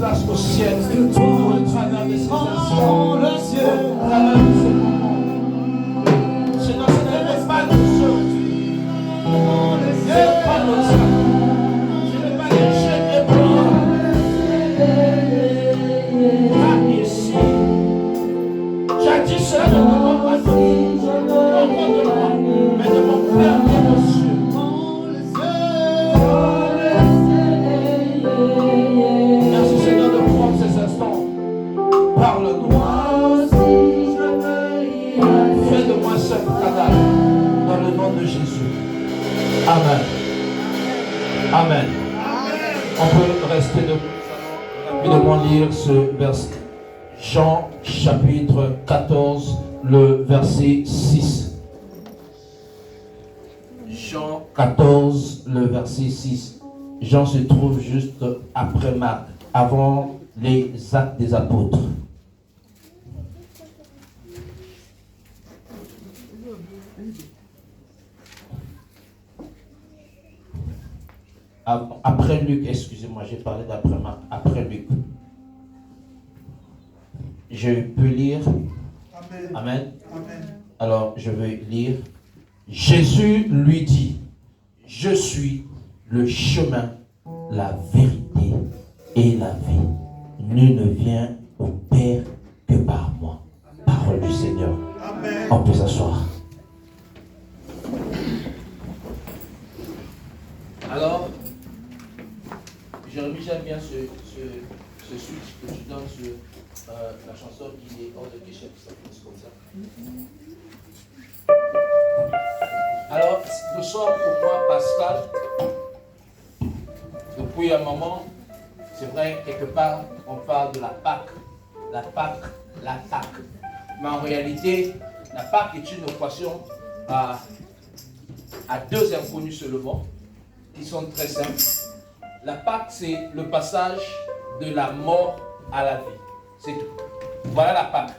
place au ciel au travers de ces instants, au travers de ces moments. Seigneur, ce n'est pas nos choses. Ce n'est pas nos âmes. Ce n'est pas les jeunes et blancs. Ici. Tu as dit cela ne demande pas de moi, mais de mon Père qui est aux cieux. Merci Seigneur de prendre ces instants. Parle-nous. Fais de moi ce canal dans le nom de Jésus. Amen. Amen. On peut rester debout. Rapidement lire ce verset. Jean chapitre 14, le verset 6. Jean 14, le verset 6. Jean se trouve juste après Marc, avant les actes des apôtres. Après Luc, excusez-moi, j'ai parlé d'après Marc, après Luc. Je peux lire. Amen. Amen. Amen. Alors, je vais lire. Jésus lui dit, je suis le chemin, la vérité et la vie. Nul ne vient au Père que par moi. Parole du Seigneur. Amen. On peut s'asseoir. Alors, Jérémie, j'aime bien ce switch que tu donnes sur la chanson qui est hors de question que ça finisse comme ça. Alors, nous sommes au mois Pascal. Depuis un moment, c'est vrai, quelque part, on parle de la Pâque. La Pâque, l'attaque. Mais en réalité, la Pâque est une occasion à deux inconnus seulement, qui sont très simples. La Pâque, c'est le passage de la mort à la vie. C'est tout. Voilà la Pâque.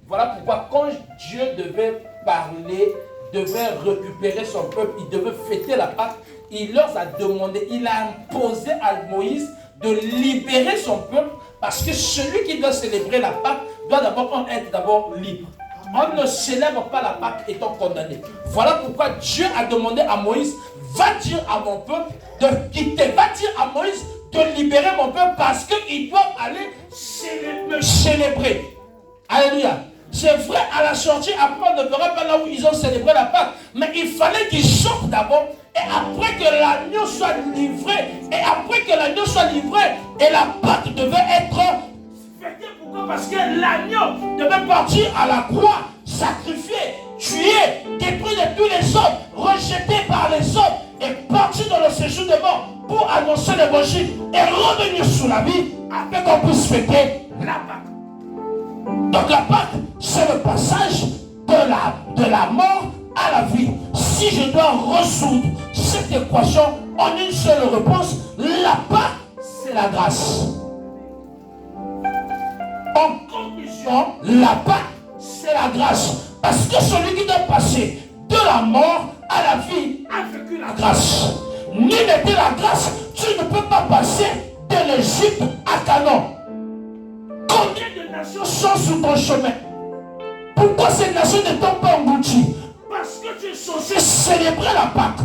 Voilà pourquoi quand Dieu devait parler, devait récupérer son peuple, il devait fêter la Pâque, il leur a demandé, il a imposé à Moïse de libérer son peuple, parce que celui qui doit célébrer la Pâque doit d'abord être d'abord libre. On ne célèbre pas la Pâque étant condamné. Voilà pourquoi Dieu a demandé à Moïse, va dire à mon peuple de quitter, va dire à Moïse de libérer mon peuple parce qu'ils doivent aller me célébrer. Alléluia. C'est vrai, à la sortie, après on ne verra pas là où ils ont célébré la Pâque, mais il fallait qu'ils sortent d'abord, et après que l'agneau soit livré, et la Pâque devait être fêtée. Pourquoi? Parce que l'agneau devait partir à la croix, sacrifié, tué, détruit de tous les hommes, rejeté par les hommes, et partir dans le séjour de mort pour annoncer l'évangile et revenir sous la vie afin qu'on puisse fêter la Pâque. Donc la Pâque, c'est le passage de la mort à la vie. Si je dois résoudre cette équation en une seule réponse, la Pâque, c'est la grâce. En conclusion, la Pâque, c'est la grâce. Parce que celui qui doit passer de la mort à la vie a vécu la grâce. Nul n'était la grâce, tu ne peux pas passer de l'Égypte à Canaan. Combien de nations sont sur ton chemin? Pourquoi ces nations ne t'ont pas englouti? Parce que tu es censé célébrer la Pâque.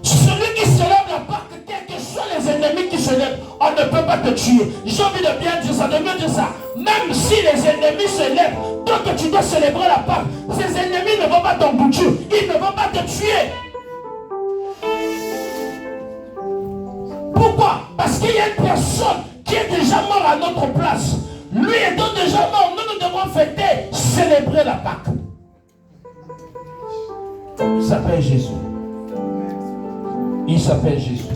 Celui qui célèbre la Pâque, quels que soient les ennemis qui célèbrent, on ne peut pas te tuer. J'ai envie de bien dire ça, de mieux dire ça. Même si les ennemis célèbrent, tant que tu dois célébrer la Pâque, ces ennemis ne vont pas t'engloutir, ils ne vont pas te tuer. Pourquoi? Parce qu'il y a une personne qui est déjà mort à notre place. Lui étant déjà mort, nous devons fêter, célébrer la Pâque. Il s'appelle Jésus. Il s'appelle Jésus.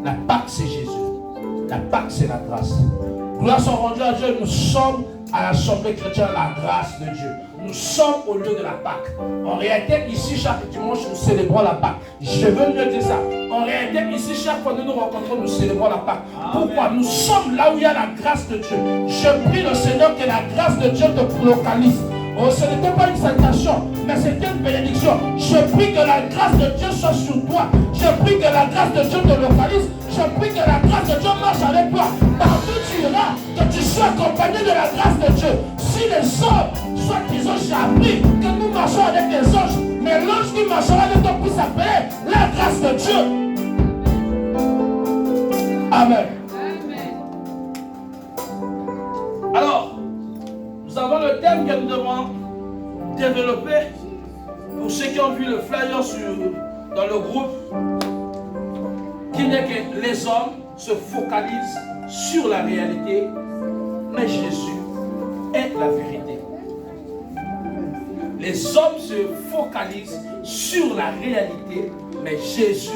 La Pâque, c'est Jésus. La Pâque, c'est la grâce. Gloire soit rendue à Dieu. Nous sommes à l'Assemblée chrétienne, la grâce de Dieu. Nous sommes au lieu de la Pâque. En réalité, ici, chaque dimanche, nous célébrons la Pâque. Je veux mieux dire ça. En réalité, ici, chaque fois que nous nous rencontrons, nous célébrons la Pâque. Pourquoi? Nous sommes là où il y a la grâce de Dieu. Je prie le Seigneur que la grâce de Dieu te localise. Oh, ce n'était pas une salutation, mais c'était une bénédiction. Je prie que la grâce de Dieu soit sur toi. Je prie que la grâce de Dieu te localise. Je prie que la grâce de Dieu marche avec toi. Partout tu iras, que tu sois accompagné de la grâce de Dieu. Si les hommes, soit qu'ils ont j'ai appris que nous marchons avec les anges, mais l'ange qui marchera avec toi puisse s'appeler la grâce de Dieu. Amen. Alors, nous avons le thème que nous devons développer. Pour ceux qui ont vu le flyer dans le groupe, qui n'est que les hommes se focalisent sur la réalité, mais Jésus est la vérité. Les hommes se focalisent sur la réalité, mais Jésus.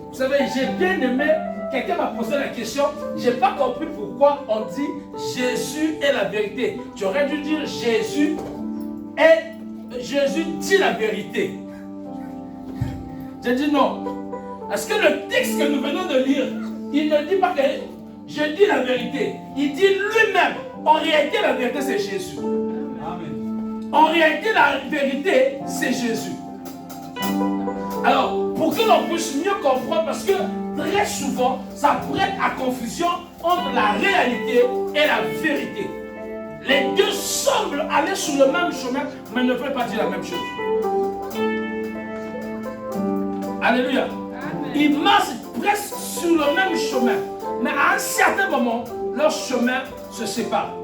Vous savez, j'ai bien aimé, quelqu'un m'a posé la question, je n'ai pas compris pourquoi on dit Jésus est la vérité. Tu aurais dû dire Jésus dit la vérité. J'ai dit non. Parce que le texte que nous venons de lire, il ne dit pas que je dis la vérité. Il dit lui-même, en réalité la vérité c'est Jésus. Amen. En réalité la vérité c'est Jésus. Alors, pour que l'on puisse mieux comprendre, parce que très souvent, ça prête à confusion entre la réalité et la vérité. Les deux semblent aller sur le même chemin, mais ne veulent pas dire la même chose. Alléluia. Amen. Ils marchent presque sur le même chemin, mais à un certain moment, leur chemin se sépare.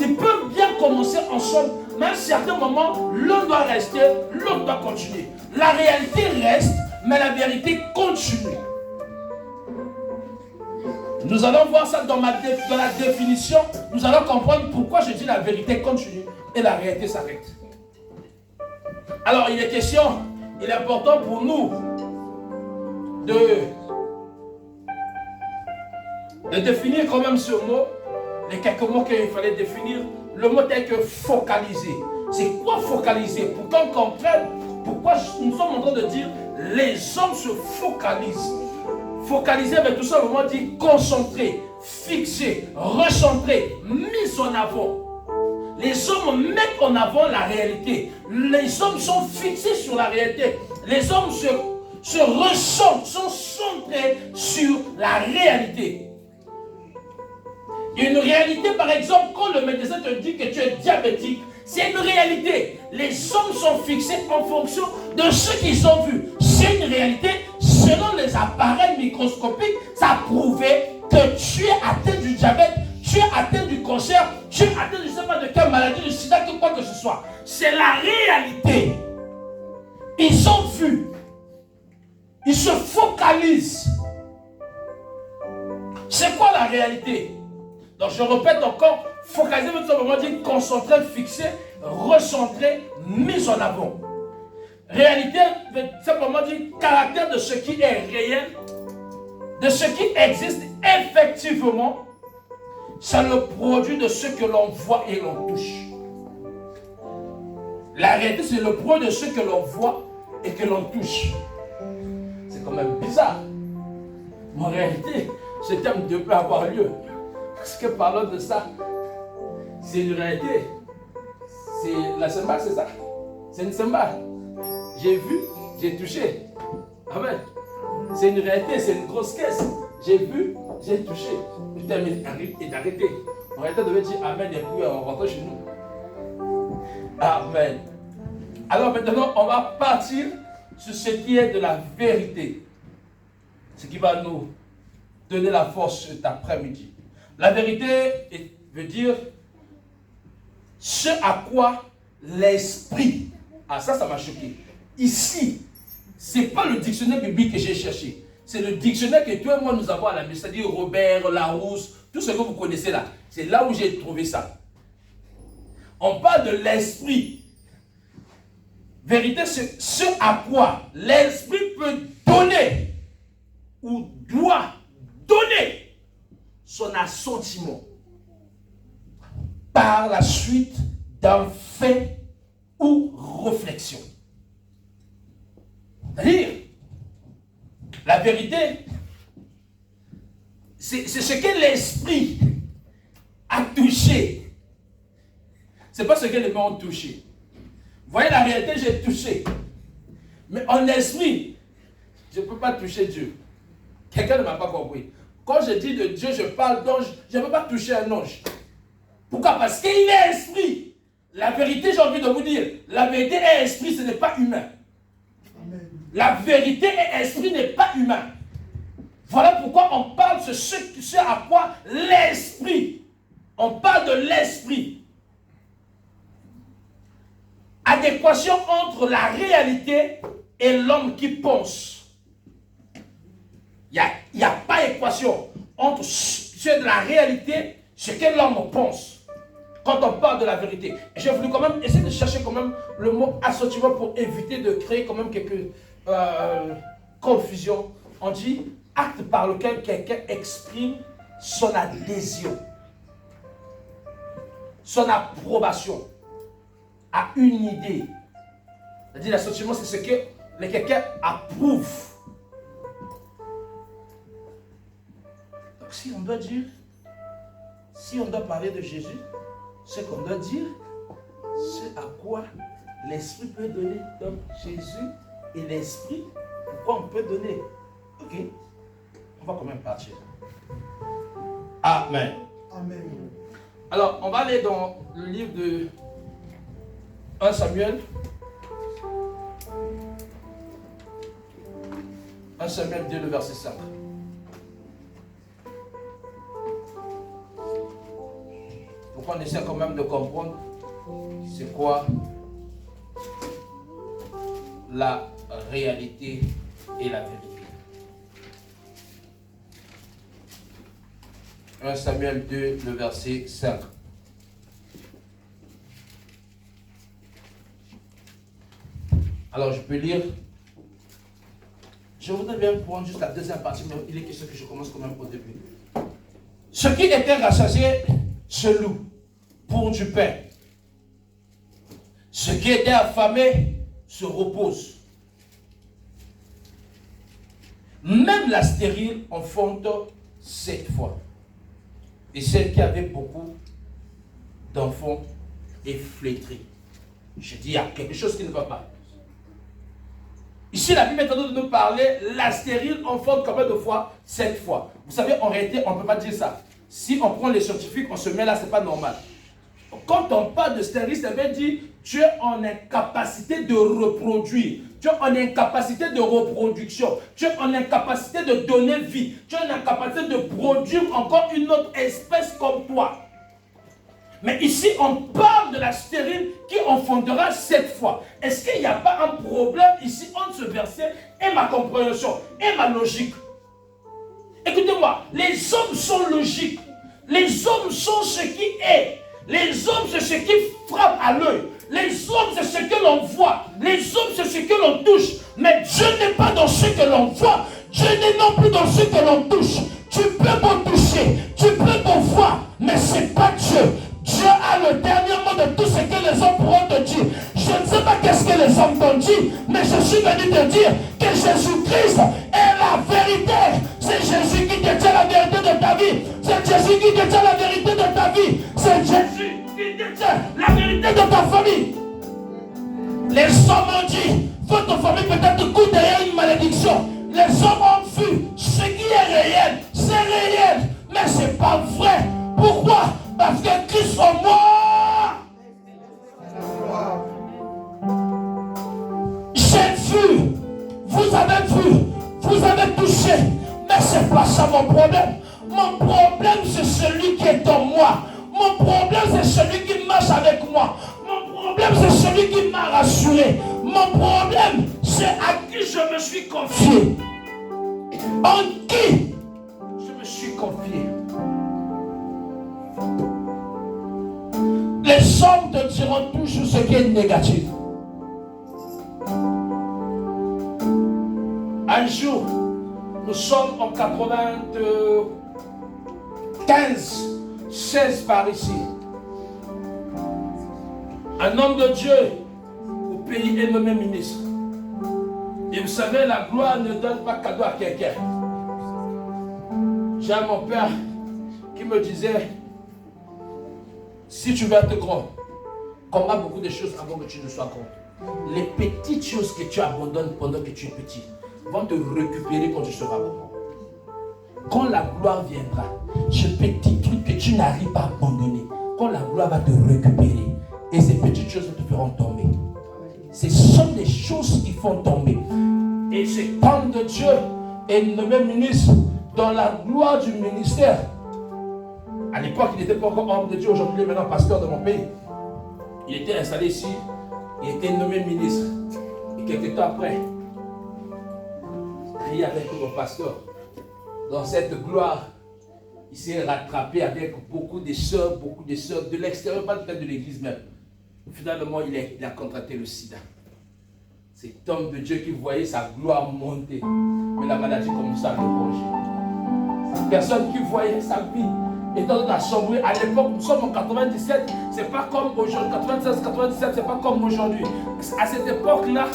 Ils peuvent bien commencer ensemble, mais à un certain moment, l'un doit rester, l'autre doit continuer. La réalité reste, mais la vérité continue. Nous allons voir ça dans la définition. Nous allons comprendre pourquoi je dis la vérité continue et la réalité s'arrête. Alors, il est question, il est important pour nous de définir quand même ce mot, les quelques mots qu'il fallait définir. Le mot tel que focaliser. C'est quoi focaliser? Pour qu'on comprenne pourquoi nous sommes en train de dire les hommes se focalisent. Focaliser veut tout simplement dire concentrer, fixer, recentrer, mise en avant. Les hommes mettent en avant la réalité. Les hommes sont fixés sur la réalité. Les hommes se recentrent, sont centrés sur la réalité. Une réalité, par exemple, quand le médecin te dit que tu es diabétique, c'est une réalité. Les hommes sont fixés en fonction de ce qu'ils ont vu. C'est une réalité. Selon les appareils microscopiques, ça prouvait que tu es atteint du diabète, tu es atteint du cancer, tu es atteint je ne sais pas de quelle maladie, du sida, que quoi que ce soit. C'est la réalité. Ils ont vu. Ils se focalisent. C'est quoi la réalité? Donc je répète encore, focaliser veut tout simplement dire concentrer, fixer, recentrer, mise en avant. Réalité veut simplement dire caractère de ce qui est réel, de ce qui existe effectivement. C'est le produit de ce que l'on voit et l'on touche. La réalité, c'est le produit de ce que l'on voit et que l'on touche. C'est quand même bizarre. Mais en réalité, ce thème ne peut avoir lieu. Parce que parlons de ça, c'est une réalité. La cymbale, c'est ça. C'est une cymbale. J'ai vu, j'ai touché. Amen. C'est une réalité, c'est une grosse caisse. J'ai vu, j'ai touché. Le thème est arrêté. En réalité, on devait dire Amen et puis on rentre chez nous. Amen. Alors maintenant, on va partir sur ce qui est de la vérité. Ce qui va nous donner la force cet après-midi. La vérité veut dire ce à quoi l'esprit. Ah, ça m'a choqué. Ici, ce n'est pas le dictionnaire biblique que j'ai cherché. C'est le dictionnaire que toi et moi nous avons à la maison. C'est-à-dire Robert, Larousse, tout ce que vous connaissez là. C'est là où j'ai trouvé ça. On parle de l'esprit. Vérité, c'est ce à quoi l'esprit peut donner ou doit donner son assentiment par la suite d'un fait ou réflexion. C'est-à-dire, la vérité, c'est ce que l'esprit a touché. Ce n'est pas ce que les mains ont touché. Vous voyez la réalité, j'ai touché. Mais en esprit, je ne peux pas toucher Dieu. Quelqu'un ne m'a pas compris. Quand je dis de Dieu, je parle d'ange, je ne peux pas toucher un ange. Pourquoi? Parce qu'il est esprit. La vérité, j'ai envie de vous dire, la vérité est esprit, ce n'est pas humain. Amen. La vérité est esprit, n'est pas humain. Voilà pourquoi on parle de ce à quoi l'esprit. On parle de l'esprit. Adéquation entre la réalité et l'homme qui pense. Il n'y a pas d'équation entre ce de la réalité, ce que l'homme pense. Quand on parle de la vérité. J'ai voulu quand même essayer de chercher quand même le mot association pour éviter de créer quand même quelques confusions. On dit acte par lequel quelqu'un exprime son adhésion, son approbation à une idée. C'est-à-dire l'association, c'est ce que quelqu'un approuve. Donc si on doit dire, si on doit parler de Jésus, ce qu'on doit dire, c'est à quoi l'Esprit peut donner. Donc Jésus et l'Esprit, pourquoi on peut donner? Ok, on va quand même partir. Amen. Amen. Alors, on va aller dans le livre de 1 Samuel. 1 Samuel 2, le verset 5. Pourquoi on essaie quand même de comprendre c'est quoi la réalité et la vérité. 1 Samuel 2, le verset 5. Alors je peux lire. Je voudrais bien prendre juste la deuxième partie, mais il est question que je commence quand même au début. Ce qui était rassasié se loue pour du pain. Ce qui était affamé se repose. Même la stérile enfante 7 fois. Et celle qui avait beaucoup d'enfants est flétrie. Je dis, il y a quelque chose qui ne va pas. Ici, la Bible est en train de nous parler, la stérile enfante combien de fois? 7 fois. Vous savez, en réalité, on ne peut pas dire ça. Si on prend les scientifiques, on se met là, ce n'est pas normal. Quand on parle de stérile, ça veut dire tu es en incapacité de reproduire. Tu es en incapacité de reproduction. Tu es en incapacité de donner vie. Tu es en incapacité de produire encore une autre espèce comme toi. Mais ici, on parle de la stérile qui enfantera 7 fois. Est-ce qu'il n'y a pas un problème ici entre ce verset et ma compréhension et ma logique? Écoutez-moi, les hommes sont logiques. Les hommes sont ce qui est. Les hommes, c'est ce qui frappe à l'œil. Les hommes, c'est ce que l'on voit. Les hommes, c'est ce que l'on touche. Mais Dieu n'est pas dans ce que l'on voit. Dieu n'est non plus dans ce que l'on touche. Tu peux me toucher, tu peux me voir, mais ce n'est pas Dieu. Dieu a le dernier mot de tout ce que les hommes pourront te dire. Je ne sais pas qu'est-ce que les hommes t'ont dit, mais je suis venu te dire que Jésus-Christ est la vérité. C'est Jésus qui te tient la vérité de ta vie. C'est Jésus qui te tient la vérité de ta vie. C'est Jésus qui te tient la vérité de ta famille. Les hommes ont dit, votre famille peut-être coûte derrière une malédiction. Les hommes ont vu ce qui est réel, c'est réel, mais ce n'est pas vrai. Pourquoi? Parce que Christ en moi. J'ai vu, vous avez touché, mais ce n'est pas ça mon problème. Mon problème, c'est celui qui est en moi. Mon problème, c'est celui qui marche avec moi. Mon problème, c'est celui qui m'a rassuré. Mon problème, c'est à qui je me suis confié. En qui je me suis confié. Les hommes te diront toujours ce qui est négatif. Un jour, nous sommes en 95, 16 par ici. Un homme de Dieu au pays est nommé ministre. Et vous savez, la gloire ne donne pas cadeau à quelqu'un. J'ai mon père qui me disait, si tu veux être grand, Combat beaucoup de choses avant que tu ne sois grand. Les petites choses que tu abandonnes pendant que tu es petit vont te récupérer quand tu seras grand. Quand la gloire viendra, ce petit truc que tu n'arrives pas à abandonner, quand la gloire va te récupérer, et ces petites choses te feront tomber. Ce sont des choses qui font tomber. Et cet homme de Dieu est nommé ministre dans la gloire du ministère. À l'époque, il n'était pas encore homme de Dieu. Aujourd'hui, il est maintenant pasteur de mon pays. Il était installé ici. Il était nommé ministre. Et quelques temps après, prié avec mon pasteur. Dans cette gloire, il s'est rattrapé avec beaucoup de sœurs de l'extérieur, pas peut-être de l'église même. Finalement, il a contracté le sida. Cet homme de Dieu qui voyait sa gloire monter, mais la maladie commençait à le ronger. Cette personne qui voyait sa vie étant dans l'assemblée, à l'époque, nous sommes en 97, c'est pas comme aujourd'hui, 96, 97, c'est pas comme aujourd'hui. À cette époque-là,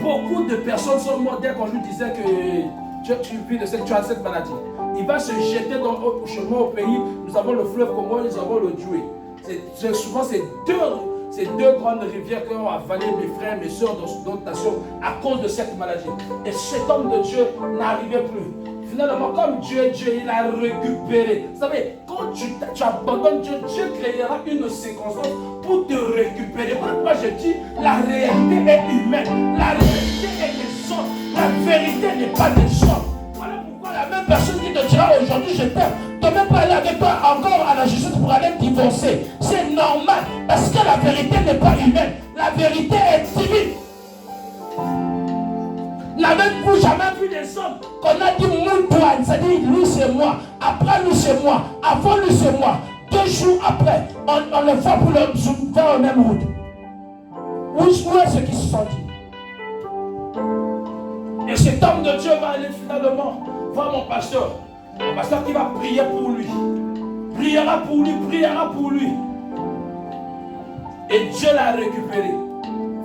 beaucoup de personnes sont mortes dès qu'on lui disait que tu as cette maladie. Il va se jeter chez moi au pays. Nous avons le fleuve Congo, nous avons le Djoué. Souvent, c'est deux grandes rivières qui ont avalé mes frères, mes soeurs dans d'autres nations à cause de cette maladie. Et cet homme de Dieu n'arrivait plus. Finalement, comme Dieu est Dieu, il a récupéré. Vous savez, quand tu abandonnes Dieu, Dieu créera une circonstance pour te récupérer. Pourquoi je dis la réalité est humaine, la réalité est des hommes, la vérité n'est pas des hommes. Voilà pourquoi la même personne qui te dira aujourd'hui je t'aime, ne peut pas aller avec toi encore à la justice pour aller divorcer. C'est normal, parce que la vérité n'est pas humaine, la vérité est divine. N'avez-vous jamais vu des hommes qu'on a dit Moutouane, c'est-à-dire lui c'est moi, après lui c'est moi, avant lui c'est moi, 2 jours après, on le fait pour le faire au même route. Où est ce qui se sont dit? Et cet homme de Dieu va aller finalement voir mon pasteur qui va prier pour lui, priera pour lui. Et Dieu l'a récupéré.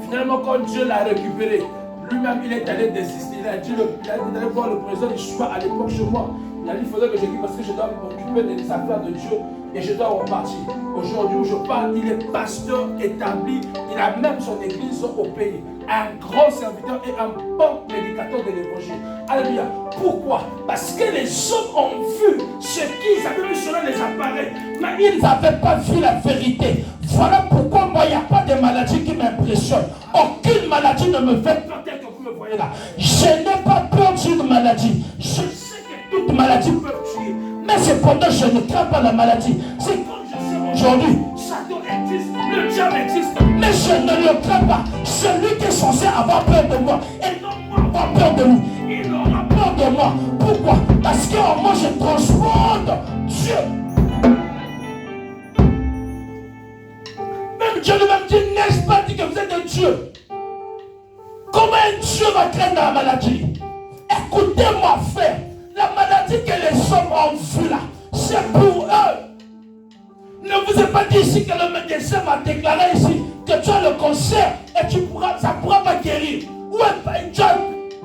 Finalement, quand Dieu l'a récupéré, lui-même, il est allé désister. Il a dit d'aller voir le président du choix à l'époque chez moi. Il a dit, il faudrait que je quitte parce que je dois m'occuper des affaires de Dieu et je dois repartir. Aujourd'hui où je parle, il est pasteur établi. Il a même son église au pays. Un grand serviteur et un bon prédicateur de l'évangile. Alléluia. Pourquoi? Parce que les hommes ont vu ce qu'ils avaient vu selon les appareils. Mais ils n'avaient pas vu la vérité. Voilà pourquoi moi, il n'y a pas de maladie qui m'impressionne. Aucune maladie ne me fait peur telle que vous me voyez là. Je n'ai pas peur d'une maladie. Je sais que toute maladie peut tuer. Mais cependant, je ne crains pas la maladie. C'est comme je sais aujourd'hui, Satan existe, le diable existe. Mais je ne le crains pas. Celui qui est censé avoir peur de moi et non moi avoir peur de lui, il aura peur de moi. Pourquoi? Parce qu'en moi, je transporte Dieu. Dieu lui-même dit, n'est-ce pas dit que vous êtes un Dieu? Comment un Dieu va craindre la maladie? Écoutez-moi, frère. La maladie que les hommes ont vue là, c'est pour eux. Ne vous ai pas dit ici que le médecin m'a déclaré ici que tu as le cancer et ça ne pourra pas guérir. Où est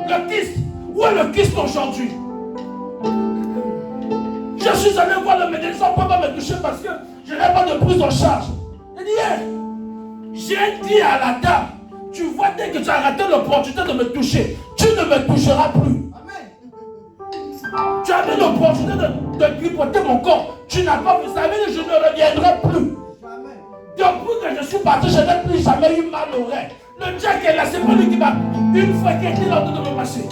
le Christ? Où est le Christ aujourd'hui? Je suis allé voir le médecin, on ne peut pas me toucher parce que je n'ai pas de prise en charge. Il dit, j'ai dit à la dame, tu vois, dès que tu as raté l'opportunité de me toucher, tu ne me toucheras plus. Amen. Tu avais l'opportunité de tripoter mon corps. Tu n'as pas vu ça, je ne reviendrai plus. Amen. Depuis que je suis parti, je n'ai plus jamais eu mal aux reins. Le Jack est là, c'est pas lui qui m'a. Une fois qu'il était là, de me masser.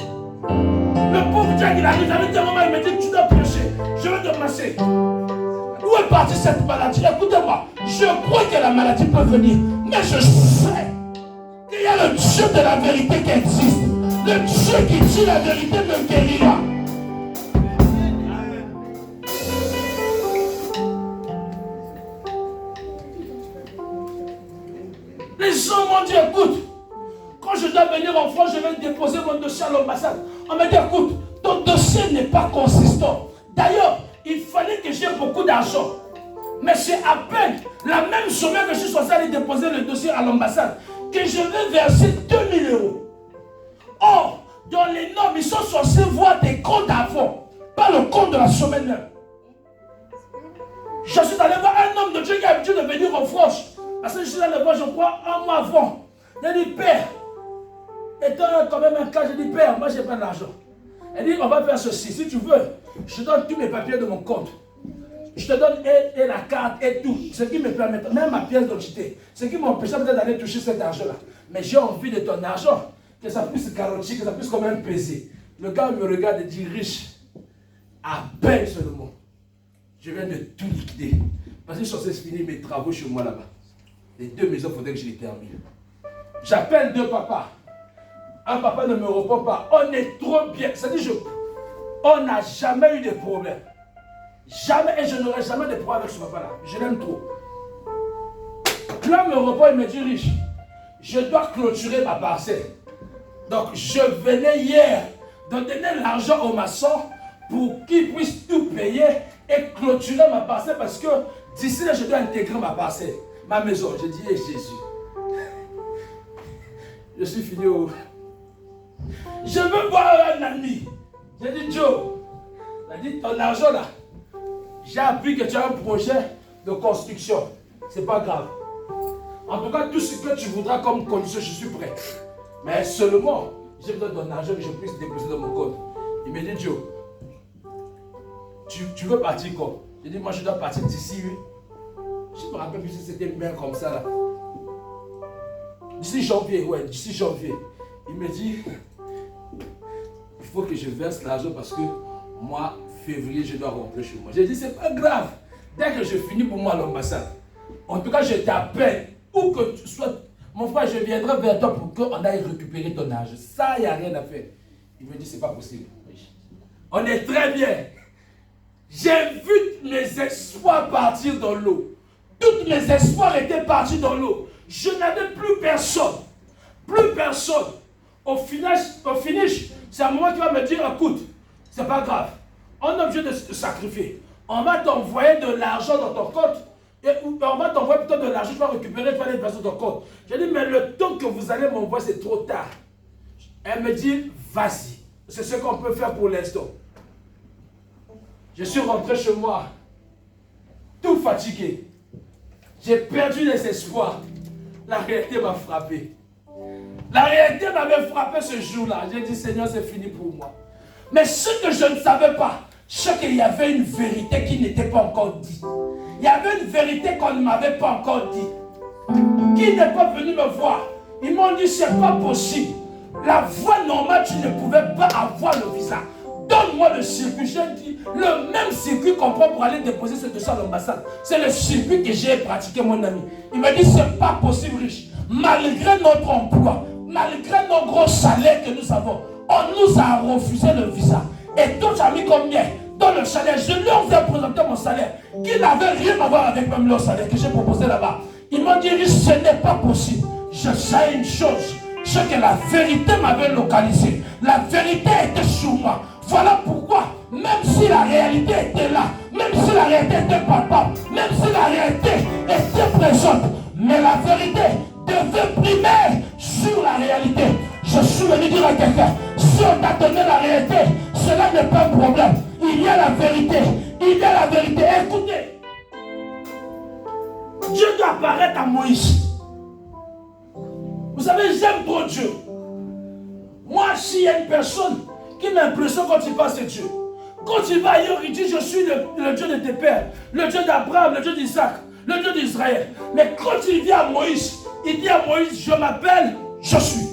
Le pauvre Jack, il arrive, j'avais dit à maman, il me dit, tu dois prêcher, je vais te masser. Où est partie cette maladie? Écoutez-moi, je crois que la maladie peut venir, mais je sais qu'il y a le Dieu de la vérité qui existe. Le Dieu qui dit la vérité me guérira. Les gens m'ont dit, écoute, quand je dois venir en France, je vais déposer mon dossier à l'ambassade. On m'a dit, écoute, ton dossier n'est pas consistant. D'ailleurs, il fallait que j'aie beaucoup d'argent. Mais c'est à peine la même semaine que je suis censé aller déposer le dossier à l'ambassade que je vais verser 2000 €. Or, dans les normes, ils sont censés voir des comptes avant, pas le compte de la semaine même. Je suis allé voir un homme de Dieu qui a l'habitude de venir en France. Parce que je suis dans le bois, je crois, un mois avant. J'ai dit, Père, étant quand même un cas, j'ai dit, Père, moi j'ai pas d'argent. Elle dit, on va faire ceci. Si tu veux, je te donne tous mes papiers de mon compte. Je te donne et la carte et tout. Ce qui me permet, même ma pièce d'identité. Ce qui m'empêche peut-être d'aller toucher cet argent-là. Mais j'ai envie de ton argent. Que ça puisse garantir, que ça puisse quand même peser. Le gars me regarde et dit, riche. À peine seulement. Je viens de tout liquider. Parce que je suis censé finir mes travaux chez moi là-bas. Les 2 maisons, il faudrait que je les termine. J'appelle 2 papas. Un papa ne me répond pas. On est trop bien. C'est-à-dire, on n'a jamais eu de problème. Jamais, et je n'aurai jamais de problème avec ce papa-là. Je l'aime trop. Là, me répond, il me dit, riche, je dois clôturer ma parcelle. Donc, je venais hier de donner l'argent au maçon pour qu'il puisse tout payer et clôturer ma parcelle parce que d'ici là, je dois intégrer ma parcelle, ma maison. J'ai dit, hey, Jésus, je suis fini au... Je veux voir un ami. J'ai dit, Joe, il a dit, ton argent là, j'ai appris que tu as un projet de construction. C'est pas grave. En tout cas, tout ce que tu voudras comme condition, je suis prêt. Mais seulement, j'ai besoin de ton argent que je puisse déposer dans mon compte. Il me dit, Joe, tu veux partir quand? J'ai dit, moi je dois partir d'ici. Je me rappelle plus si c'était bien comme ça là. D'ici janvier, ouais, d'ici janvier. Il me dit, il faut que je verse l'argent parce que moi, février, je dois rentrer chez moi. J'ai dit, c'est pas grave. Dès que je finis pour moi à l'ambassade, en tout cas, je t'appelle. Où que tu sois, mon frère, je viendrai vers toi pour qu'on aille récupérer ton argent. Ça, il n'y a rien à faire. Il me dit, c'est pas possible. On est très bien. J'ai vu mes espoirs partir dans l'eau. Tous mes espoirs étaient partis dans l'eau. Je n'avais plus personne. Plus personne. Au finish, c'est à moi qui va me dire, écoute, c'est pas grave. On est obligé de se sacrifier. On va t'envoyer de l'argent dans ton compte. Et on va t'envoyer plutôt de l'argent, tu vas récupérer, tu vas aller verser ton compte. J'ai dit, mais le temps que vous allez m'envoyer, c'est trop tard. Elle me dit, vas-y. C'est ce qu'on peut faire pour l'instant. Je suis rentré chez moi, tout fatigué. J'ai perdu les espoirs. La réalité m'a frappé. La réalité m'avait frappé ce jour-là. J'ai dit, Seigneur, c'est fini pour moi. Mais ce que je ne savais pas, c'est qu'il y avait une vérité qui n'était pas encore dite. Il y avait une vérité qu'on ne m'avait pas encore dit. Qui n'est pas venu me voir. Ils m'ont dit, c'est pas possible. La voie normale, tu ne pouvais pas avoir le visa. Donne-moi le circuit. J'ai dit, le même circuit qu'on prend pour aller déposer ce dossier à l'ambassade. C'est le circuit que j'ai pratiqué, mon ami. Il m'a dit, c'est pas possible, riche. Malgré notre emploi, malgré nos gros salaires que nous avons, on nous a refusé le visa. Et toi, tu as mis combien dans le salaire? Je leur ai présenté mon salaire, qui n'avait rien à voir avec même leur salaire que j'ai proposé là-bas. Ils m'ont dit, ce n'est pas possible. Je sais une chose, c'est que la vérité m'avait localisé. La vérité était sur moi. Voilà pourquoi, même si la réalité était là, même si la réalité était palpable, même si la réalité était présente, mais la vérité devait primer sur la réalité. Je suis venu dire à quelqu'un, si on t'a donné la réalité, cela n'est pas un problème. Il y a la vérité. Il y a la vérité. Écoutez, Dieu doit apparaître à Moïse. Vous savez, j'aime trop Dieu. Moi, s'il y a une personne qui m'impressionne quand il passe, c'est Dieu. Quand il va ailleurs, il dit, je suis le Dieu de tes pères, le Dieu d'Abraham, le Dieu d'Isaac, le Dieu d'Israël. Mais quand il vient à Moïse, il dit à Moïse, je m'appelle, je suis.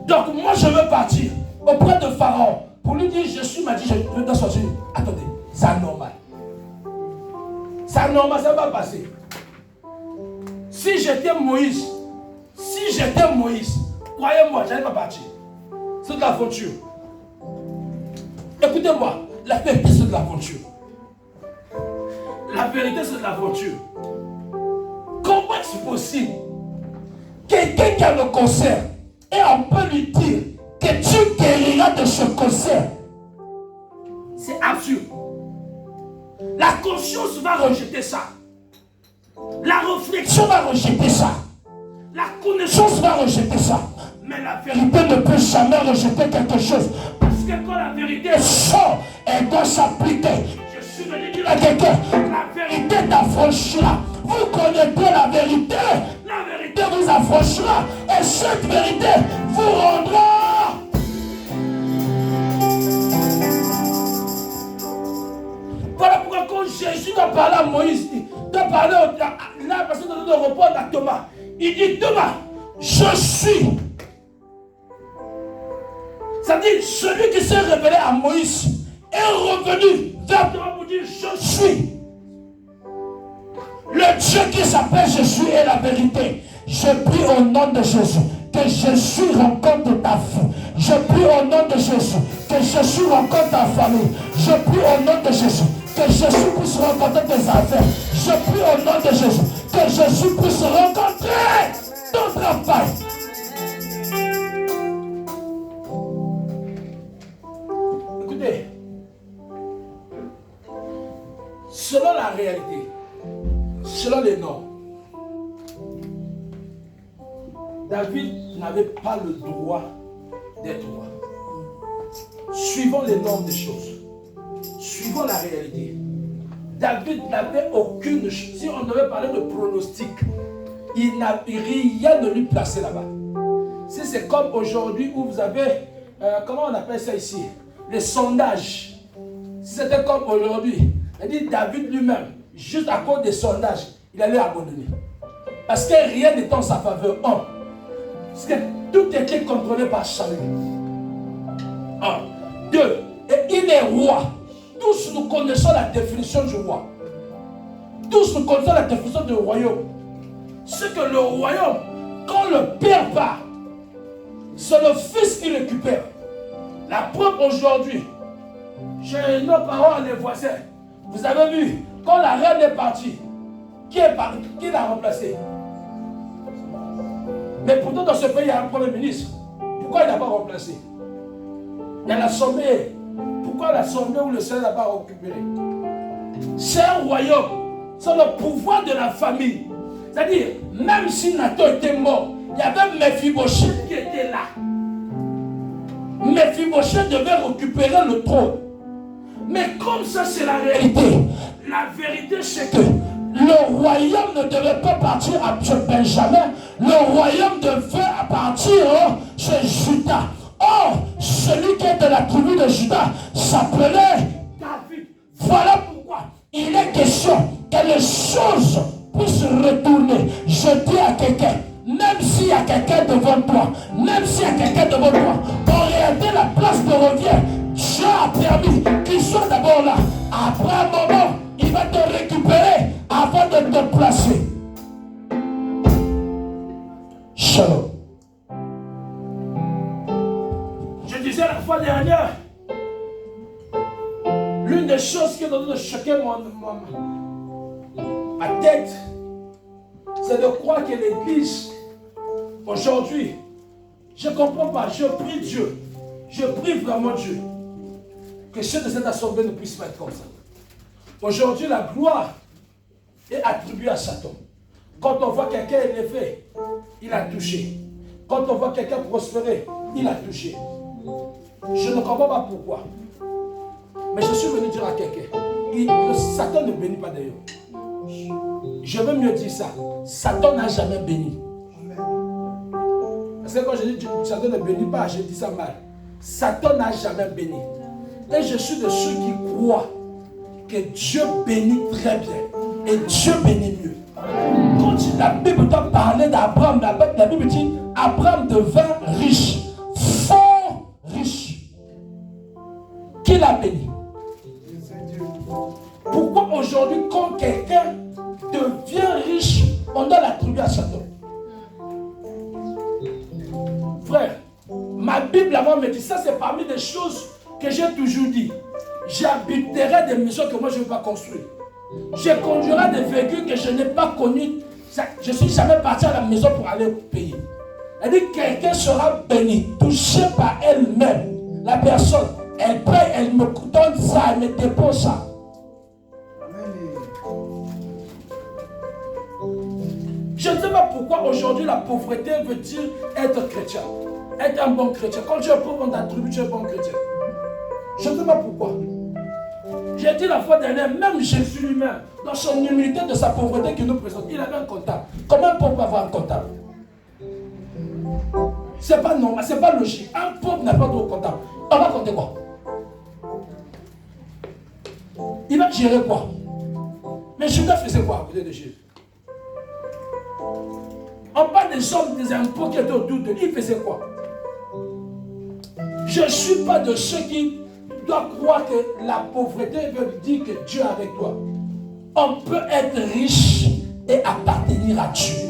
Donc moi, je veux partir auprès de Pharaon pour lui dire, je suis, m'a dit, je dois sortir. Attendez, c'est anormal. C'est anormal, ça va passer. Si j'étais Moïse, croyez-moi, je n'allais pas partir. C'est de l'aventure. Écoutez-moi, la vérité c'est de l'aventure. La vérité c'est de l'aventure. Comment est-ce possible? Quelqu'un qui a le cancer et on peut lui dire que tu guériras de ce cancer. C'est absurde. La conscience va rejeter ça. La réflexion va rejeter ça. La connaissance va rejeter ça. Mais la vérité ne peut jamais rejeter quelque chose. Parce que quand la vérité sort, elle doit s'appliquer. Je suis venu dire à quelqu'un, la vérité t'affranchira. Vous connaissez connaîtrez la vérité vous affranchira, et cette vérité vous rendra. Voilà pourquoi quand Jésus doit parler à Moïse, doit parler la personne de répondre à Thomas, il dit Thomas, je suis. Ça dit, celui qui s'est révélé à Moïse est revenu vers Thomas pour dire je suis. Le Dieu qui s'appelle Jésus est la vérité. Je prie au nom de Jésus que Jésus rencontre ta vie. Je prie au nom de Jésus que Jésus rencontre ta famille. Je prie au nom de Jésus que Jésus puisse rencontrer tes affaires. Je prie au nom de Jésus que Jésus puisse rencontrer ton travail. Écoutez, selon la réalité, selon les normes, David n'avait pas le droit d'être roi. Suivant les normes des choses, suivant la réalité, David n'avait aucune chose. Si on devait parler de pronostic, il n'avait rien de lui placer là-bas. Si c'est comme aujourd'hui où vous avez, comment on appelle ça ici, les sondages. Si c'était comme aujourd'hui, il dit David lui-même, juste à cause des sondages, il allait abandonner. Parce que rien n'est en sa faveur. Parce que tout était contrôlé par Saül. 1. 2. Et il est roi. Tous nous connaissons la définition du roi. Tous nous connaissons la définition du royaume. C'est que le royaume, quand le père part, c'est le fils qui récupère. La preuve aujourd'hui, chez nos parents, les voisins, vous avez vu, quand la reine est partie, qui l'a remplacé? Mais pourtant, dans ce pays, il y a un premier ministre. Pourquoi il n'a pas remplacé? Il y a l'Assemblée. Pourquoi l'Assemblée ou le Sénat n'a pas récupéré? C'est un royaume. C'est le pouvoir de la famille. C'est-à-dire, même si Nathan était mort, il y avait Mephibosheth qui était là. Mephibosheth devait récupérer le trône. Mais comme ça, c'est la réalité. La vérité, c'est que le royaume ne devait pas partir à Benjamin. Le royaume devait partir chez Judas. Or, celui qui est de la tribu de Judas s'appelait David. Voilà pourquoi il est question que les choses puissent retourner. Je dis à quelqu'un, même s'il y a quelqu'un devant toi, en réalité, la place de revient, Dieu a permis qu'il soit d'abord là. Après un moment, il va te récupérer avant de te placer. Shalom. Je disais la fois dernière, l'une des choses qui est en train de choquer ma tête, c'est de croire que l'Église, aujourd'hui, je ne comprends pas, je prie Dieu, je prie vraiment Dieu, que ceux de cette assemblée ne puissent pas être comme ça. Aujourd'hui, la gloire est attribuée à Satan. Quand on voit quelqu'un élevé, il a touché. Quand on voit quelqu'un prospérer, il a touché. Je ne comprends pas pourquoi. Mais je suis venu dire à quelqu'un, Satan ne bénit pas d'ailleurs. Je veux mieux dire ça. Satan n'a jamais béni. Parce que quand je dis Satan ne bénit pas, je dis ça mal. Satan n'a jamais béni. Et je suis de ceux qui croient que Dieu bénit très bien. Et Dieu bénit mieux. Quand la Bible doit parler d'Abraham, la Bible dit Abraham devint riche, fort riche. Qui l'a béni? Pourquoi aujourd'hui, quand quelqu'un devient riche, on doit l'attribuer à Satan? Frère, ma Bible avant me dit, ça c'est parmi des choses que j'ai toujours dit. J'habiterai des maisons que moi je ne veux pas construire. Je conduirai des véhicules que je n'ai pas connus. Je ne suis jamais parti à la maison pour aller payer. Elle dit quelqu'un sera béni, touché par elle-même. La personne, elle paye, elle me donne ça, elle me dépose ça. Je ne sais pas pourquoi aujourd'hui la pauvreté veut dire être chrétien. Être un bon chrétien. Quand tu es pauvre, on t'attribue, tu es un bon chrétien. Je ne sais pas pourquoi. Je J'ai dit la fois dernière, même Jésus lui-même, dans son humilité de sa pauvreté qu'il nous présente, il avait un comptable. Comment un pauvre peut avoir un comptable? C'est pas normal, c'est pas logique. Un pauvre n'a pas de comptable. On va compter quoi? Il va gérer quoi? Mais Judas faisait quoi à côté de Jésus? On parle des hommes, des impôts qui étaient autour de lui. Il faisait quoi? Je ne suis pas de ceux qui doivent croire que la pauvreté veut dire que Dieu est avec toi. On peut être riche et appartenir à Dieu.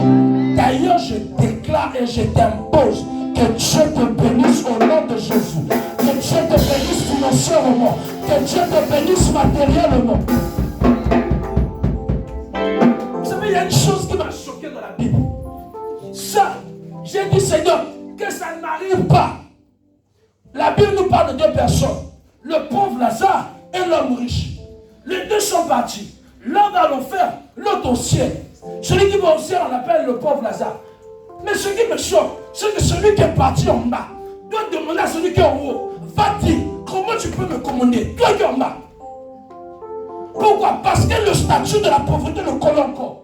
D'ailleurs, je déclare et je t'impose que Dieu te bénisse au nom de Jésus. Que Dieu te bénisse financièrement. Que Dieu te bénisse matériellement. Vous savez, il y a une chose qui m'a choqué dans la Bible. Ça, j'ai dit, Seigneur, que ça ne m'arrive pas. La Bible nous parle de deux personnes. Le pauvre Lazare et l'homme riche. Les deux sont partis. L'un va l'enfer, l'autre au ciel. Celui qui va au ciel, on l'appelle le pauvre Lazare. Mais ce qui me choque, c'est que celui qui est parti en bas doit demander à celui qui est en haut, va-t-il, comment tu peux me commander, toi qui es en bas? Pourquoi? Parce que le statut de la pauvreté le colle encore.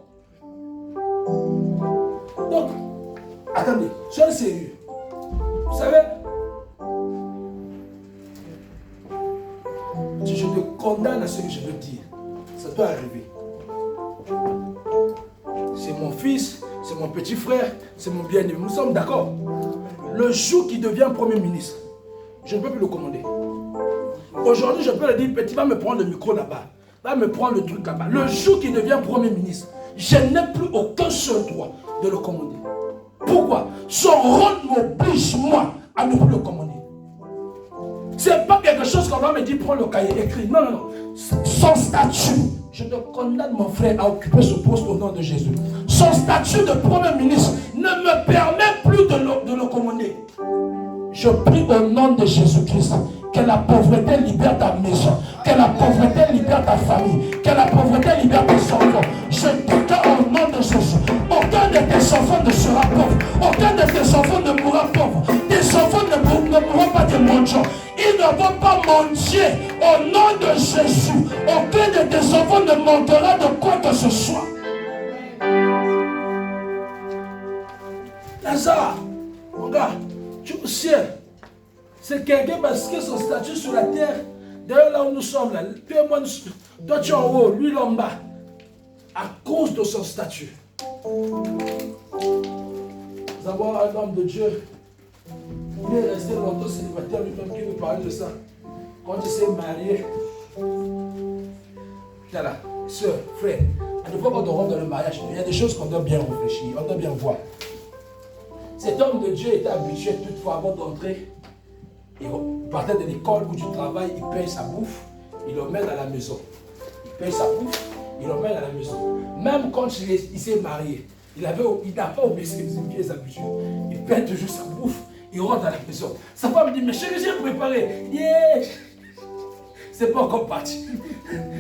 Donc, attendez, soyez sérieux. Vous savez, si je te condamne à ce que je veux dire, ça doit arriver. C'est mon fils, c'est mon petit frère, c'est mon bien-aimé. Nous sommes d'accord. Le jour qu'il devient Premier ministre, je ne peux plus le commander. Aujourd'hui, je peux le dire, petit, va me prendre le micro là-bas. Va me prendre le truc là-bas. Le jour qu'il devient Premier ministre, je n'ai plus aucun seul droit de le commander. Pourquoi? Son rôle m'oblige, moi, à ne plus le commander. Ce n'est pas quelque chose qu'on va me dire, prends le cahier, écrit. Non, non, non. Son statut, je te condamne mon frère à occuper ce poste au nom de Jésus. Son statut de Premier ministre ne me permet plus de le commander. Je prie au nom de Jésus-Christ que la pauvreté libère ta maison, que la pauvreté libère ta famille, que la pauvreté libère tes enfants. Je déclare au nom de Jésus, aucun de tes enfants ne sera pauvre, aucun de tes enfants ne mourra pauvre, tes enfants ne mourront pas de mendiants, ils ne vont pas mendier au nom de Jésus. Aucun de tes enfants ne manquera de quoi que ce soit. Lazare, mon gars, tu es au ciel. C'est quelqu'un parce que son statut sur la terre, d'ailleurs là où nous sommes, là, toi tu es en haut, lui il est en bas, à cause de son statut. Nous avons un homme de Dieu, il est resté longtemps célibataire lui-même qui nous parlait de ça. Quand il s'est marié, voilà, soeur, frère, à chaque fois qu'on rentre dans le mariage, il y a des choses qu'on doit bien réfléchir, on doit bien voir. Cet homme de Dieu était habitué toutefois avant d'entrer. Il partait de l'école où du travail, il paye sa bouffe, il l'emmène à la maison. Il paye sa bouffe, il l'emmène à la maison. Même quand il s'est marié, il n'a pas oublié ses habitudes. Il paye toujours sa bouffe, il rentre à la maison. Sa femme dit, mais chérie, j'ai préparé. Yeah. C'est pas encore parti.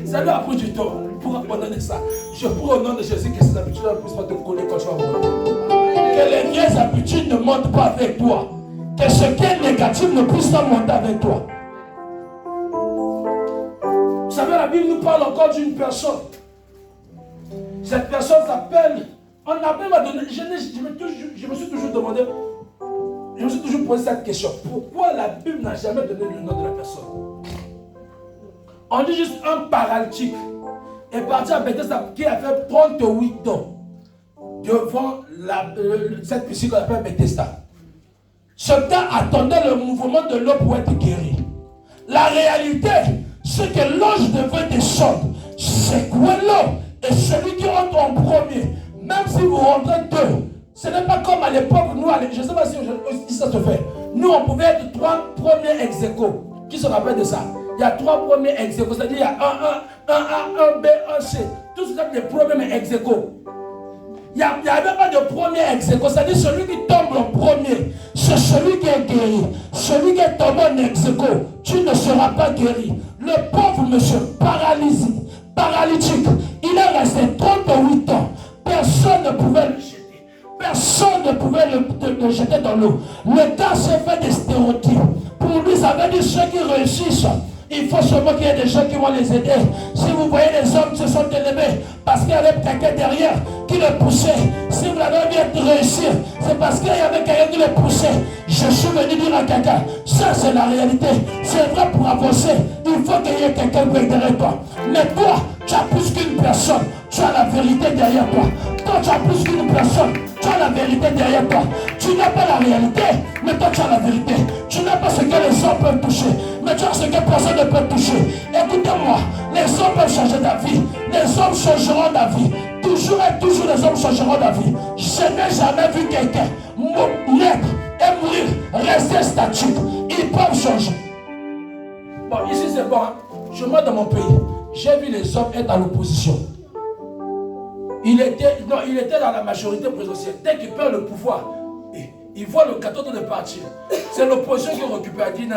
Ça lui a pris du temps pour abandonner ça. Je prie au nom de Jésus que ces habitudes ne puissent pas te coller quand tu vas mourir. Que les vieilles habitudes ne montent pas avec toi. Que ce qui est négatif ne puisse pas monter avec toi. Vous savez, la Bible nous parle encore d'une personne. Cette personne s'appelle... On a même donné... Je me suis toujours demandé... Je me suis toujours posé cette question. Pourquoi la Bible n'a jamais donné le nom de la personne? On dit juste un paralytique est parti à Bethesda qui a fait 38 ans devant cette piscine qu'on appelle Bethesda. Ce gars attendait le mouvement de l'eau pour être guéri. La réalité, c'est que l'ange devait descendre, secouer l'eau, et celui qui rentre en premier, même si vous rentrez deux, ce n'est pas comme à l'époque, nous, je ne sais pas si ça se fait. Nous, on pouvait être 3 premiers ex aequo. Qui se rappelle de ça? Il y a 3 premiers ex aequo, c'est-à-dire il y a 1 A, 1 A, 1 B, 1 C. Tout ça, c'est des premiers ex aequo. Il n'y avait pas de premier ex aequo, c'est-à-dire celui qui tombe en premier, c'est celui qui est guéri. Celui qui est tombé en ex aequo, tu ne seras pas guéri. Le pauvre monsieur paralysé, paralytique, il est resté 38 ans. Personne ne pouvait le jeter. Personne ne pouvait le jeter dans l'eau. Le gars s'est fait des stéréotypes. Pour lui, ça veut dire ceux qui réussissent Il faut seulement qu'il y ait des gens qui vont les aider. Si vous voyez les hommes qui se sont élevés parce qu'il y avait quelqu'un derrière qui les poussait. Si vous avez envie de réussir, c'est parce qu'il y avait quelqu'un qui les poussait. Je suis venu dire à quelqu'un, ça c'est la réalité. C'est vrai, pour avancer, il faut qu'il y ait quelqu'un derrière toi. Mais toi, tu as plus qu'une personne. Tu as la vérité derrière toi. Toi, tu as plus qu'une personne. Tu as la vérité derrière toi. Tu n'as pas la réalité, mais toi tu as la vérité. Tu n'as pas ce que les hommes peuvent toucher, mais tu as ce que personne ne peut toucher. Écoutez-moi, les hommes peuvent changer d'avis. Les hommes changeront d'avis. Toujours et toujours les hommes changeront d'avis. Je n'ai jamais vu quelqu'un naître et mourir, rester statique. Ils peuvent changer. Bon, ici c'est bon. Hein? Je moi dans mon pays, j'ai vu les hommes être à l'opposition. Il était dans la majorité présidentielle. Dès qu'il perd le pouvoir, il voit le 14 de partir. C'est l'opposition qui récupère. Il dit non.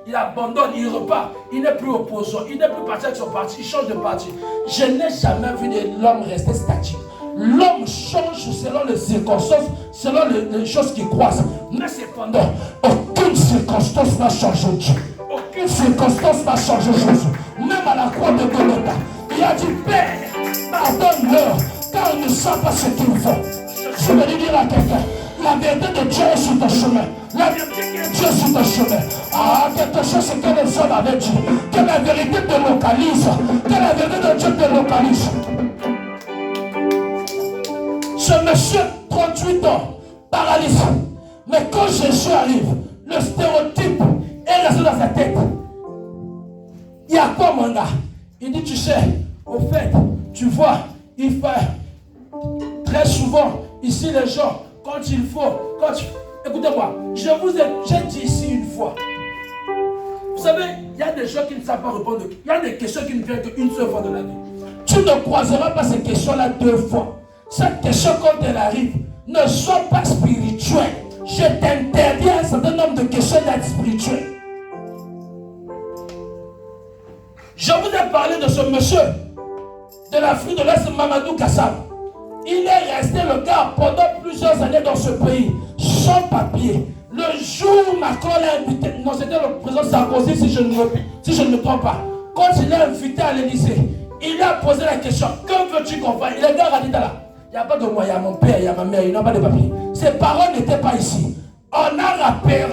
Il abandonne, il repart. Il n'est plus opposant. Il n'est plus parti avec son parti. Il change de parti. Je n'ai jamais vu l'homme rester statique. L'homme change selon les circonstances, selon les choses qui croisent. Mais cependant, aucune circonstance n'a changé Dieu. Aucune circonstance n'a changé Jésus. Même à la croix de Golgotha, il a dit Père, pardonne-leur, car ils ne savent pas ce qu'ils font. Je vais dire à quelqu'un, la vérité de Dieu est sur ton chemin. La vérité de Dieu est sur ton chemin. Ah, quelque chose c'est que les hommes avaient dit. Que la vérité te localise. Que la vérité de Dieu te localise. Ce monsieur, 38 ans, paralysé. Mais quand Jésus arrive, le stéréotype est resté dans sa tête. Il y a quoi, mon gars? Il dit, tu sais, au fait, tu vois, il fait très souvent, ici les gens, quand il faut, écoutez-moi, j'ai dit ici une fois. Vous savez, il y a des gens qui ne savent pas répondre. Il y a des questions qui ne viennent qu'une seule fois de la vie. Tu ne croiseras pas ces questions-là 2 fois. Cette question, quand elle arrive, ne sois pas spirituel. Je t'interdis à un certain nombre de questions d'être spirituel. Je vous ai parlé de ce monsieur de l'Afrique de l'Est, Mamadou Kassam. Il est resté le gars pendant plusieurs années dans ce pays, sans papier. Le jour où Macron l'a invité, non, c'était le président Sarkozy si je ne me trompe pas. Quand il l'a invité à l'Élysée, il a posé la question, que veux-tu qu'on fasse? Le gars a dit là, il n'y a pas de moi, il y a mon père, il y a ma mère, ils n'ont pas de papier. Ses parents n'étaient pas ici. On a rappelé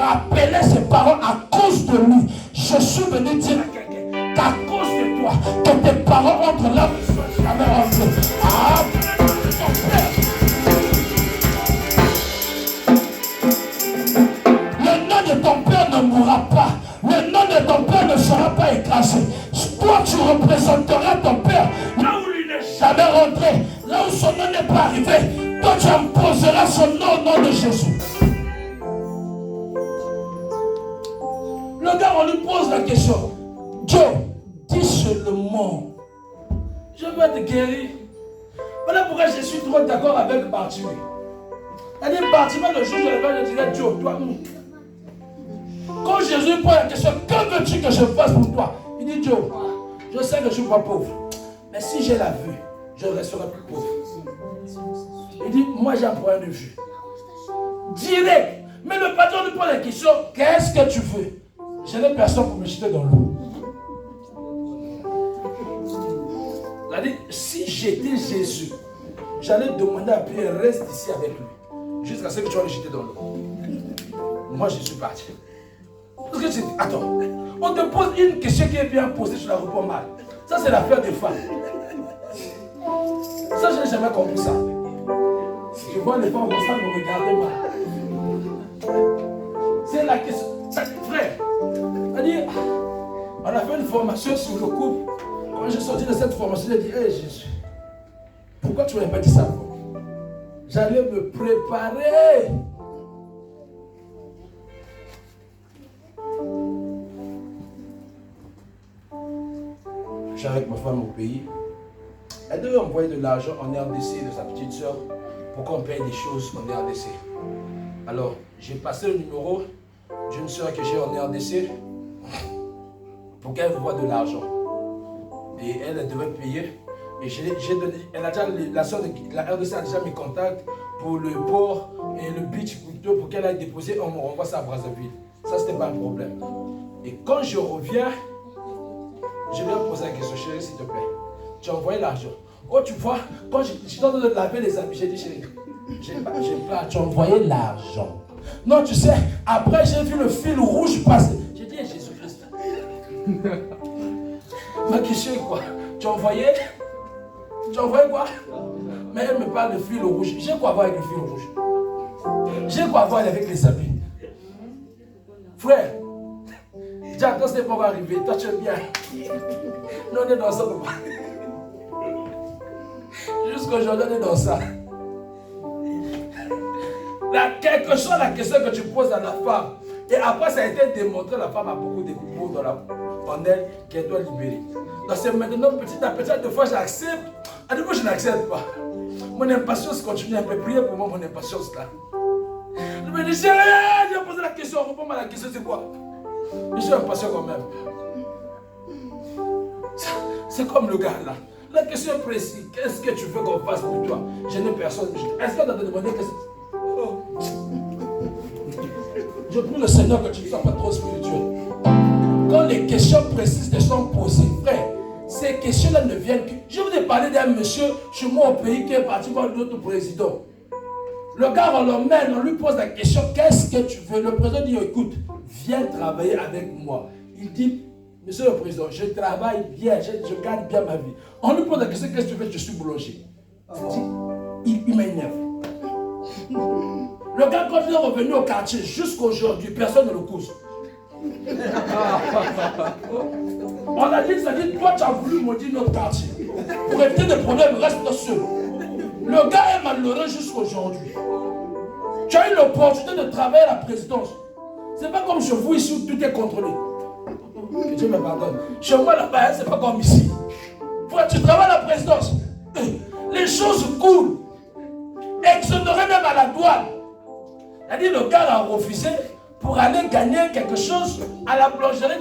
ses parents à cause de lui. Je suis venu dire à quelqu'un qu'à cause de toi, que tes parents entrent là où ils sont jamais rentrés. Ah, le nom de ton père ne mourra pas. Le nom de ton père ne sera pas écrasé. Toi, tu représenteras ton père là où il n'est jamais rentré, là où son nom n'est pas arrivé. Toi, tu imposeras son nom au nom de Jésus. Le gars, on lui pose la question. Dieu, dis seulement, je veux être guéri. Voilà pourquoi je suis trop d'accord avec Bartimée. Elle dit, Bartimée, le jour où je dirais, Dieu, toi, quand Jésus pose la question, que veux-tu que je fasse pour toi? Il dit, Dieu, je sais que je ne suis pas pauvre, mais si j'ai la vue, je resterai plus pauvre. Il dit, moi j'ai un problème de vue. Direct. Mais le patron lui pose la question, qu'est-ce que tu veux? Je n'ai personne pour me jeter dans l'eau. Il a dit, si j'étais Jésus, j'allais demander à Pierre, reste ici avec lui, jusqu'à ce que tu vas le jeter dans l'eau. Moi je suis parti. Parce que attends, on te pose une question qui est bien posée, tu la réponds mal. Ça c'est l'affaire des femmes. Ça je n'ai jamais compris ça. Je vois les femmes comme ça me regarder mal. C'est la question. Frère, on a fait une formation sur le couple. Quand je suis sorti de cette formation, j'ai dit, hey Jésus, pourquoi tu ne m'as pas dit ça? J'allais me préparer. Je suis avec ma femme au pays. Elle devait envoyer de l'argent en RDC de sa petite soeur pour qu'on paye des choses en RDC. Alors, j'ai passé le numéro d'une soeur que j'ai en RDC pour qu'elle envoie de l'argent. Et elle devait payer. Et j'ai donné, elle a déjà, la soeur de la RDC a déjà mes contacts pour le port et le beach plutôt pour qu'elle aille déposer. On renvoie ça à Brazzaville. Ça, c'était pas un problème. Et quand je reviens, Je vais poser la question, chérie, s'il te plaît. Tu as envoyé l'argent. Oh, tu vois, quand je suis en train de laver les habits, j'ai dit, chérie, j'ai pas, tu as envoyé l'argent. Non, tu sais, après j'ai vu le fil rouge passer. J'ai dit, Jésus-Christ. Ma question est quoi? Tu as envoyé quoi? Mais elle me parle de fil rouge. J'ai quoi voir avec le fil rouge? J'ai quoi voir avec les habits? Frère, Jack, quand c'est pas va arriver, toi tu es bien. Nous on est dans ça, papa. Jusqu'aujourd'hui, on est dans ça. Quelle que soit la question que tu poses à la femme, et après ça a été démontré, la femme a beaucoup de coups en elle qu'elle doit libérer. Donc c'est maintenant petit à petit, des fois j'accepte, à des fois je n'accepte pas. Mon impatience continue un peu. Priez pour moi, mon impatience là. Je me dis, j'ai posé la question, réponds-moi la question, c'est quoi? Je suis impatient quand même. C'est comme le gars là. La question est précise. Qu'est-ce que tu veux qu'on fasse pour toi? Je n'ai personne. Est-ce qu'on t'a demandé qu'est-ce que... Oh. Je prie le Seigneur que tu ne sois pas trop spirituel. Quand les questions précises te sont posées, frère, ces questions-là ne viennent que... Je vous ai parlé d'un monsieur chez moi au pays qui est parti voir notre président. Le gars, on l'emmène, on lui pose la question, qu'est-ce que tu veux? Le président dit, écoute, viens travailler avec moi. Il dit, monsieur le président, je travaille bien, je gagne bien ma vie. On lui pose la question, qu'est-ce que tu veux? Je suis boulanger. Il m'énerve. Le gars, quand il est revenu au quartier, jusqu'aujourd'hui, personne ne le cause. On a dit, ça dit, toi tu as voulu maudire notre quartier. Pour éviter des problèmes, reste seul. Le gars est malheureux jusqu'aujourd'hui. Tu as eu l'opportunité de travailler à la présidence. C'est pas comme chez vous ici où tout est contrôlé. Que Dieu me pardonne. Chez moi là-bas, c'est pas comme ici. Frère, tu travailles à la présidence. Les choses coulent. Exonéré même à la douane. C'est-à-dire le gars a refusé pour aller gagner quelque chose à la boulangerie.